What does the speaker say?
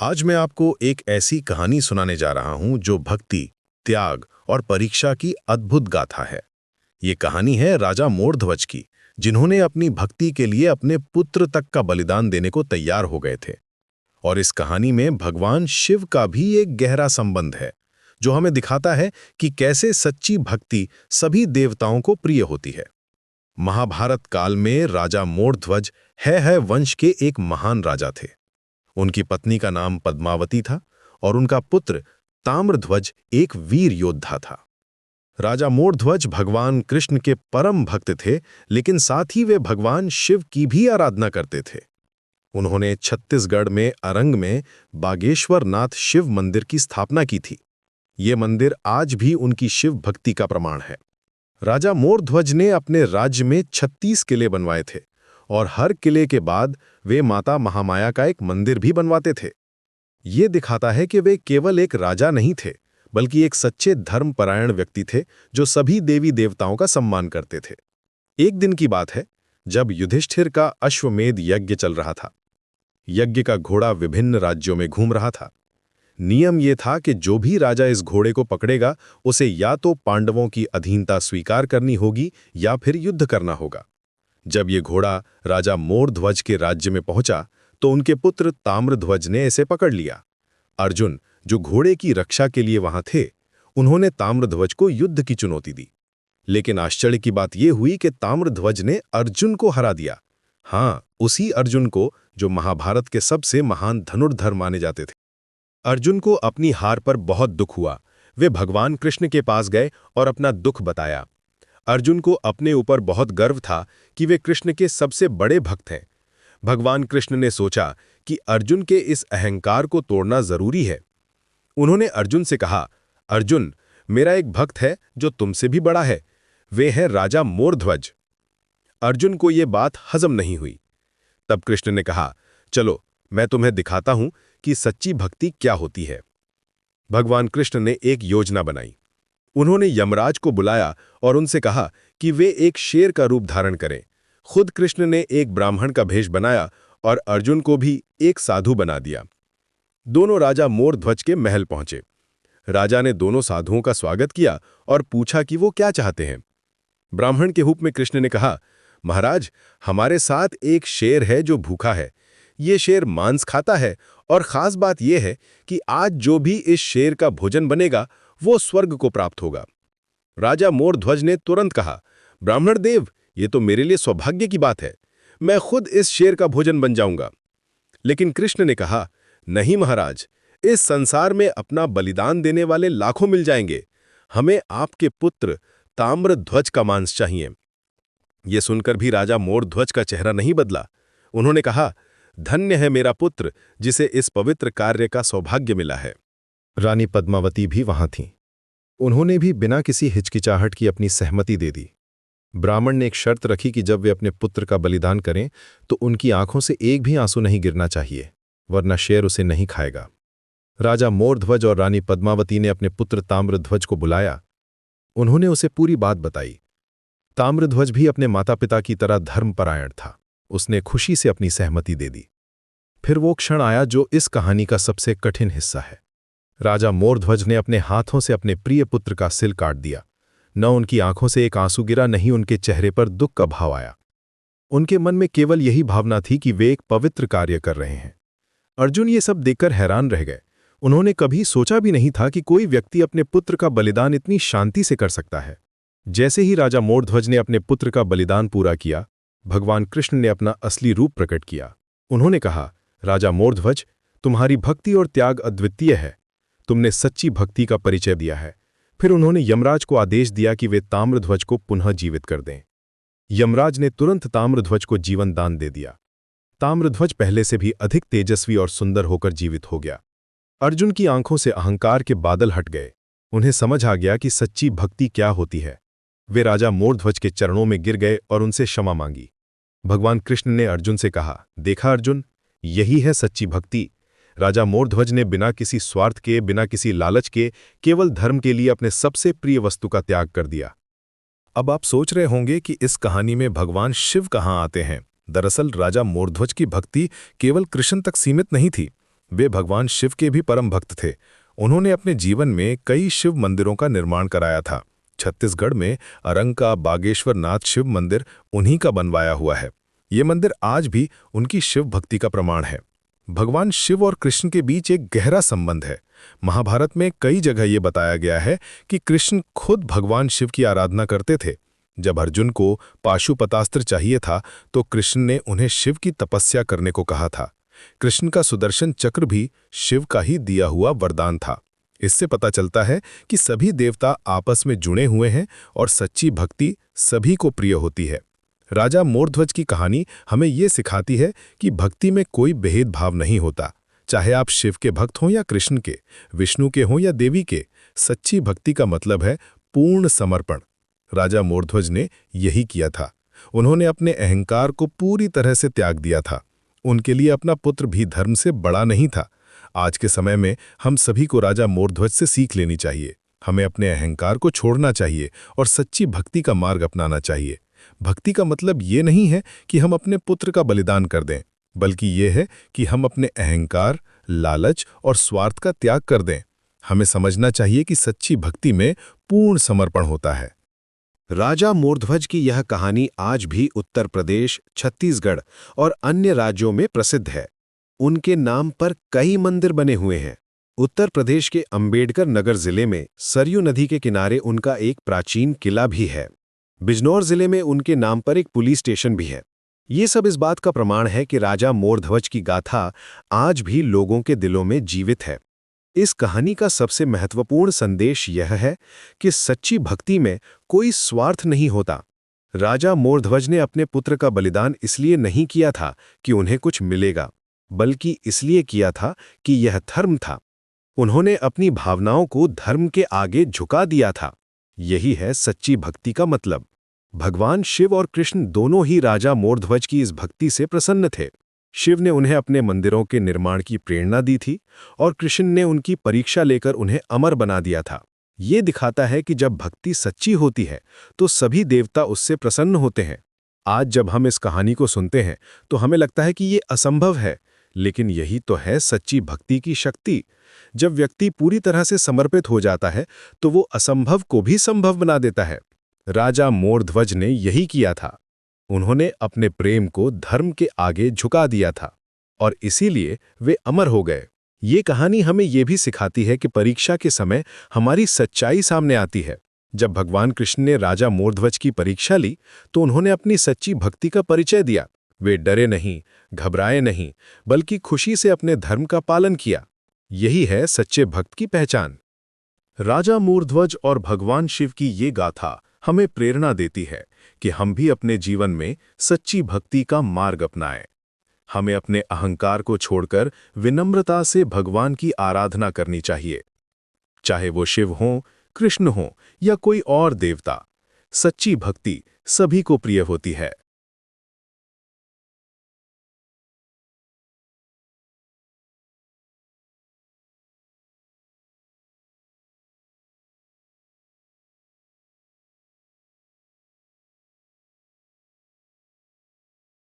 आज मैं आपको एक ऐसी कहानी सुनाने जा रहा हूं जो भक्ति, त्याग और परीक्षा की अद्भुत गाथा है। ये कहानी है राजा मोरध्वज की, जिन्होंने अपनी भक्ति के लिए अपने पुत्र तक का बलिदान देने को तैयार हो गए थे। और इस कहानी में भगवान शिव का भी एक गहरा संबंध है, जो हमें दिखाता है कि कैसे सच्ची भक्ति सभी देवताओं को प्रिय होती है। महाभारत काल में राजा मोरध्वज है वंश के एक महान राजा थे। उनकी पत्नी का नाम पद्मावती था और उनका पुत्र ताम्रध्वज एक वीर योद्धा था। राजा मोरध्वज भगवान कृष्ण के परम भक्त थे, लेकिन साथ ही वे भगवान शिव की भी आराधना करते थे। उन्होंने छत्तीसगढ़ में अरंग में बागेश्वर नाथ शिव मंदिर की स्थापना की थी। ये मंदिर आज भी उनकी शिव भक्ति का प्रमाण है। राजा मोरध्वज ने अपने राज्य में 36 किले बनवाए थे और हर किले के बाद वे माता महामाया का एक मंदिर भी बनवाते थे। ये दिखाता है कि वे केवल एक राजा नहीं थे, बल्कि एक सच्चे धर्मपरायण व्यक्ति थे जो सभी देवी देवताओं का सम्मान करते थे। एक दिन की बात है, जब युधिष्ठिर का अश्वमेध यज्ञ चल रहा था। यज्ञ का घोड़ा विभिन्न राज्यों में घूम रहा था। नियम ये था कि जो भी राजा इस घोड़े को पकड़ेगा, उसे या तो पांडवों की अधीनता स्वीकार करनी होगी या फिर युद्ध करना होगा। जब ये घोड़ा राजा मोरध्वज के राज्य में पहुंचा, तो उनके पुत्र ताम्रध्वज ने इसे पकड़ लिया। अर्जुन, जो घोड़े की रक्षा के लिए वहां थे, उन्होंने ताम्रध्वज को युद्ध की चुनौती दी। लेकिन आश्चर्य की बात यह हुई कि ताम्रध्वज ने अर्जुन को हरा दिया। हाँ, उसी अर्जुन को जो महाभारत के सबसे महान धनुर्धर माने जाते थे। अर्जुन को अपनी हार पर बहुत दुख हुआ। वे भगवान कृष्ण के पास गए और अपना दुख बताया। अर्जुन को अपने ऊपर बहुत गर्व था कि वे कृष्ण के सबसे बड़े भक्त हैं। भगवान कृष्ण ने सोचा कि अर्जुन के इस अहंकार को तोड़ना जरूरी है। उन्होंने अर्जुन से कहा, अर्जुन, मेरा एक भक्त है जो तुमसे भी बड़ा है। वे है राजा मोरध्वज। अर्जुन को ये बात हजम नहीं हुई। तब कृष्ण ने कहा, चलो मैं तुम्हें दिखाता हूं कि सच्ची भक्ति क्या होती है। भगवान कृष्ण ने एक योजना बनाई। उन्होंने यमराज को बुलाया और उनसे कहा कि वे एक शेर का रूप धारण करें। खुद कृष्ण ने एक ब्राह्मण का भेष बनाया और अर्जुन को भी एक साधु बना दिया। दोनों राजा मोरध्वज के महल पहुंचे। राजा ने दोनों साधुओं का स्वागत किया और पूछा कि वो क्या चाहते हैं। ब्राह्मण के रूप में कृष्ण ने कहा, महाराज, हमारे साथ एक शेर है जो भूखा है। ये शेर मांस खाता है और खास बात यह है कि आज जो भी इस शेर का भोजन बनेगा वो स्वर्ग को प्राप्त होगा। राजा मोरध्वज ने तुरंत कहा, ब्राह्मण देव, ये तो मेरे लिए सौभाग्य की बात है। मैं खुद इस शेर का भोजन बन जाऊंगा। लेकिन कृष्ण ने कहा, नहीं महाराज, इस संसार में अपना बलिदान देने वाले लाखों मिल जाएंगे। हमें आपके पुत्र ताम्रध्वज का मांस चाहिए। यह सुनकर भी राजा मोरध्वज का चेहरा नहीं बदला। उन्होंने कहा, धन्य है मेरा पुत्र जिसे इस पवित्र कार्य का सौभाग्य मिला है। रानी पद्मावती भी वहां थीं। उन्होंने भी बिना किसी हिचकिचाहट की अपनी सहमति दे दी। ब्राह्मण ने एक शर्त रखी कि जब वे अपने पुत्र का बलिदान करें तो उनकी आंखों से एक भी आंसू नहीं गिरना चाहिए, वरना शेर उसे नहीं खाएगा। राजा मोरध्वज और रानी पद्मावती ने अपने पुत्र ताम्रध्वज को बुलाया। उन्होंने उसे पूरी बात बताई। ताम्रध्वज भी अपने माता पिता की तरह धर्मपरायण था। उसने खुशी से अपनी सहमति दे दी। फिर वो क्षण आया जो इस कहानी का सबसे कठिन हिस्सा है। राजा मोरध्वज ने अपने हाथों से अपने प्रिय पुत्र का सिर काट दिया। न उनकी आंखों से एक आंसू गिरा, नहीं उनके चेहरे पर दुख का भाव आया। उनके मन में केवल यही भावना थी कि वे एक पवित्र कार्य कर रहे हैं। अर्जुन ये सब देखकर हैरान रह गए। उन्होंने कभी सोचा भी नहीं था कि कोई व्यक्ति अपने पुत्र का बलिदान इतनी शांति से कर सकता है। जैसे ही राजा मोरध्वज ने अपने पुत्र का बलिदान पूरा किया, भगवान कृष्ण ने अपना असली रूप प्रकट किया। उन्होंने कहा, राजा मोरध्वज, तुम्हारी भक्ति और त्याग अद्वितीय है। तुमने सच्ची भक्ति का परिचय दिया है। फिर उन्होंने यमराज को आदेश दिया कि वे ताम्रध्वज को पुनः जीवित कर दें। यमराज ने तुरंत ताम्रध्वज को जीवन दान दे दिया। ताम्रध्वज पहले से भी अधिक तेजस्वी और सुंदर होकर जीवित हो गया। अर्जुन की आंखों से अहंकार के बादल हट गए। उन्हें समझ आ गया कि सच्ची भक्ति क्या होती है। वे राजा मोरध्वज के चरणों में गिर गए और उनसे क्षमा मांगी। भगवान कृष्ण ने अर्जुन से कहा, देखा अर्जुन, यही है सच्ची भक्ति। राजा मोरध्वज ने बिना किसी स्वार्थ के, बिना किसी लालच के, केवल धर्म के लिए अपने सबसे प्रिय वस्तु का त्याग कर दिया। अब आप सोच रहे होंगे कि इस कहानी में भगवान शिव कहाँ आते हैं। दरअसल राजा मोरध्वज की भक्ति केवल कृष्ण तक सीमित नहीं थी। वे भगवान शिव के भी परम भक्त थे। उन्होंने अपने जीवन में कई शिव मंदिरों का निर्माण कराया था। छत्तीसगढ़ में अरंग का बागेश्वर नाथ शिव मंदिर उन्हीं का बनवाया हुआ है। ये मंदिर आज भी उनकी शिव भक्ति का प्रमाण है। भगवान शिव और कृष्ण के बीच एक गहरा संबंध है। महाभारत में कई जगह ये बताया गया है कि कृष्ण खुद भगवान शिव की आराधना करते थे। जब अर्जुन को पाशुपतास्त्र चाहिए था तो कृष्ण ने उन्हें शिव की तपस्या करने को कहा था। कृष्ण का सुदर्शन चक्र भी शिव का ही दिया हुआ वरदान था। इससे पता चलता है कि सभी देवता आपस में जुड़े हुए हैं और सच्ची भक्ति सभी को प्रिय होती है। राजा मोरध्वज की कहानी हमें ये सिखाती है कि भक्ति में कोई भेदभाव नहीं होता। चाहे आप शिव के भक्त हों या कृष्ण के, विष्णु के हों या देवी के, सच्ची भक्ति का मतलब है पूर्ण समर्पण। राजा मोरध्वज ने यही किया था। उन्होंने अपने अहंकार को पूरी तरह से त्याग दिया था। उनके लिए अपना पुत्र भी धर्म से बड़ा नहीं था। आज के समय में हम सभी को राजा मोरध्वज से सीख लेनी चाहिए। हमें अपने अहंकार को छोड़ना चाहिए और सच्ची भक्ति का मार्ग अपनाना चाहिए। भक्ति का मतलब ये नहीं है कि हम अपने पुत्र का बलिदान कर दें, बल्कि ये है कि हम अपने अहंकार, लालच और स्वार्थ का त्याग कर दें। हमें समझना चाहिए कि सच्ची भक्ति में पूर्ण समर्पण होता है। राजा मोरध्वज की यह कहानी आज भी उत्तर प्रदेश, छत्तीसगढ़ और अन्य राज्यों में प्रसिद्ध है। उनके नाम पर कई मंदिर बने हुए हैं। उत्तर प्रदेश के अंबेडकर नगर जिले में सरयू नदी के किनारे उनका एक प्राचीन किला भी है। बिजनौर जिले में उनके नाम पर एक पुलिस स्टेशन भी है। ये सब इस बात का प्रमाण है कि राजा मोरध्वज की गाथा आज भी लोगों के दिलों में जीवित है। इस कहानी का सबसे महत्वपूर्ण संदेश यह है कि सच्ची भक्ति में कोई स्वार्थ नहीं होता। राजा मोरध्वज ने अपने पुत्र का बलिदान इसलिए नहीं किया था कि उन्हें कुछ मिलेगा, बल्कि इसलिए किया था कि यह धर्म था। उन्होंने अपनी भावनाओं को धर्म के आगे झुका दिया था। यही है सच्ची भक्ति का मतलब। भगवान शिव और कृष्ण दोनों ही राजा मोरध्वज की इस भक्ति से प्रसन्न थे। शिव ने उन्हें अपने मंदिरों के निर्माण की प्रेरणा दी थी और कृष्ण ने उनकी परीक्षा लेकर उन्हें अमर बना दिया था। ये दिखाता है कि जब भक्ति सच्ची होती है तो सभी देवता उससे प्रसन्न होते हैं। आज जब हम इस कहानी को सुनते हैं तो हमें लगता है कि ये असंभव है, लेकिन यही तो है सच्ची भक्ति की शक्ति। जब व्यक्ति पूरी तरह से समर्पित हो जाता है तो वो असंभव को भी संभव बना देता है। राजा मोरध्वज ने यही किया था। उन्होंने अपने प्रेम को धर्म के आगे झुका दिया था और इसीलिए वे अमर हो गए। ये कहानी हमें ये भी सिखाती है कि परीक्षा के समय हमारी सच्चाई सामने आती है। जब भगवान कृष्ण ने राजा मोरध्वज की परीक्षा ली तो उन्होंने अपनी सच्ची भक्ति का परिचय दिया। वे डरे नहीं, घबराए नहीं, बल्कि खुशी से अपने धर्म का पालन किया। यही है सच्चे भक्त की पहचान। राजा मोरध्वज और भगवान शिव की ये गाथा हमें प्रेरणा देती है कि हम भी अपने जीवन में सच्ची भक्ति का मार्ग अपनाएं। हमें अपने अहंकार को छोड़कर विनम्रता से भगवान की आराधना करनी चाहिए। चाहे वो शिव हों, कृष्ण हों या कोई और देवता, सच्ची भक्ति सभी को प्रिय होती है।